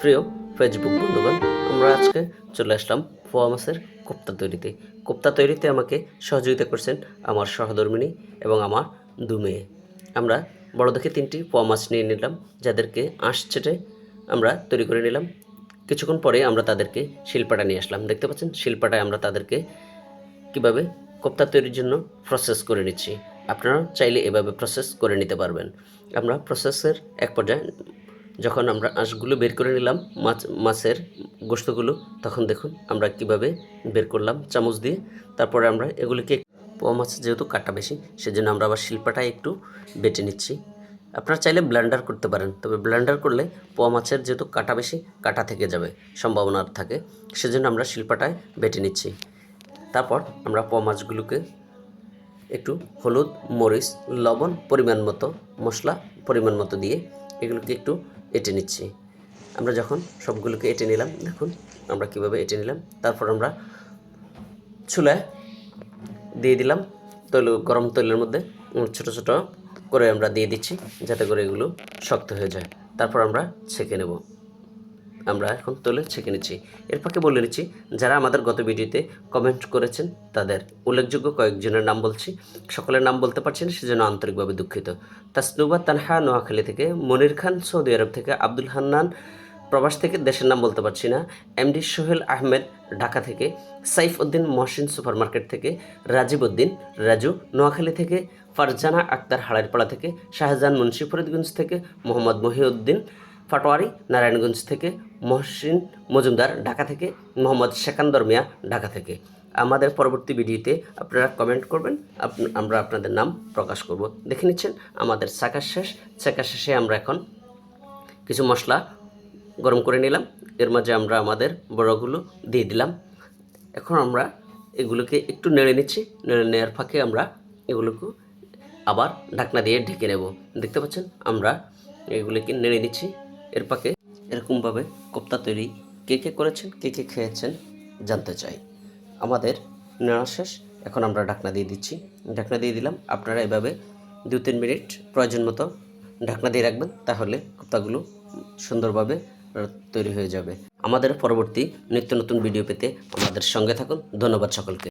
প্রিয় ফেসবুক বন্ধুগণ, আমরা আজকে চলে আসলাম পোয়া মাছের কোপ্তা তৈরিতে। কোপ্তা তৈরিতে আমাকে সহযোগিতা করছেন আমার সহধর্মিণী এবং আমার দু মেয়ে। আমরা বড় দেখে 3টি পোয়া মাছ নিয়ে নিলাম, যাদেরকে আঁশ ছেটে আমরা তৈরি করে নিলাম। কিছুক্ষণ পরে আমরা তাদেরকে শিলপাটা নিয়ে আসলাম। দেখতে পাচ্ছেন শিলপাটায় আমরা তাদেরকে কীভাবে কোপ্তা তৈরির জন্য প্রসেস করে নিচ্ছি। আপনারা চাইলে এভাবে প্রসেস করে নিতে পারবেন। আমরা প্রসেসের এক পর্যায়ে যখন আমরা আঁশগুলো বের করে নিলাম মাছের গোশতগুলো, তখন দেখুন আমরা কিভাবে বের করলাম চামচ দিয়ে। তারপরে আমরা এগুলিকে, পোয়া মাছের যেহেতু কাটা বেশি, সেজন্য আমরা আবার শিলপাটায় একটু বেটে নিচ্ছি। আপনারা চাইলে ব্লেন্ডার করতে পারেন, তবে ব্লেন্ডার করলে পোয়া মাছের যেহেতু কাটা বেশি, কাটা থেকে যাবে সম্ভাবনা থাকে, সেজন্য আমরা শিলপাটায় বেটে নিচ্ছি। তারপর আমরা পোয়া মাছগুলোকে একটু হলুদ, মরিচ, লবণ পরিমাণ মতো, মশলা পরিমাণ মতো দিয়ে এগুলোকে একটু এঁটে নিচ্ছি। আমরা যখন সবগুলোকে এঁটে নিলাম, দেখুন আমরা কীভাবে এঁটে নিলাম। তারপর আমরা চুলায় দিয়ে দিলাম গরম তৈলের মধ্যে ছোট ছোট করে আমরা দিয়ে দিচ্ছি, যাতে করে এগুলো শক্ত হয়ে যায়। তারপর আমরা ছেঁকে নেব। আমরা এখন তৈলে ছেঁকে নিচ্ছি। এর ফাঁকে বলে নিচ্ছি, যারা আমাদের গত ভিডিওতে কমেন্ট করেছেন তাদের উল্লেখযোগ্য কয়েকজনের নাম বলছি। সকলের নাম বলতে পারছি না, সেজন্য আন্তরিকভাবে দুঃখিত। তাসনুবা তানহা নোয়াখালী থেকে, মনির খান সৌদি আরব থেকে, আব্দুল হান্নান প্রবাস থেকে, দেশের নাম বলতে পারছি না, এমডি সোহেল আহমেদ ঢাকা থেকে, সাইফ উদ্দিন মহসিন সুপার মার্কেট থেকে, রাজীব উদ্দিন রাজু নোয়াখালী থেকে, ফারজানা আক্তার হাড়ারপাড়া থেকে, শাহজাহান মুন্সি ফরিদগঞ্জ থেকে, মোহাম্মদ মহিউদ্দিন পাটোয়ারি নারায়ণগঞ্জ থেকে, মহসিন মজুমদার ঢাকা থেকে, মোহাম্মদ সেকান্দর মিয়া ঢাকা থেকে। আমাদের পরবর্তী ভিডিওতে আপনারা কমেন্ট করবেন, আমরা আপনাদের নাম প্রকাশ করব। দেখে নিচ্ছেন আমাদের ছাঁকা শেষে আমরা এখন কিছু মশলা গরম করে নিলাম। এর মাঝে আমরা আমাদের বড়গুলো দিয়ে দিলাম। এখন আমরা এগুলোকে একটু নেড়ে নিচ্ছি। নেড়ে নেওয়ার ফাঁকে আমরা এগুলোকে আবার ঢাকনা দিয়ে ঢেকে নেব। দেখতে পাচ্ছেন আমরা এগুলিকে নেড়ে নিচ্ছি। এর ফাঁকে এরকমভাবে কোপ্তা তৈরি কে কে করেছেন, কে কে খেয়েছেন জানতে চাই। আমাদের নেড়া শেষ, এখন আমরা ঢাকনা দিয়ে দিচ্ছি। ঢাকনা দিয়ে দিলাম। আপনারা এভাবে 2-3 মিনিট প্রয়োজন মতো ঢাকনা দিয়ে রাখবেন, তাহলে কোপ্তাগুলো সুন্দরভাবে তৈরি হয়ে যাবে। আমাদের পরবর্তী নিত্য নতুন ভিডিও পেতে আমাদের সঙ্গে থাকুন। ধন্যবাদ সকলকে।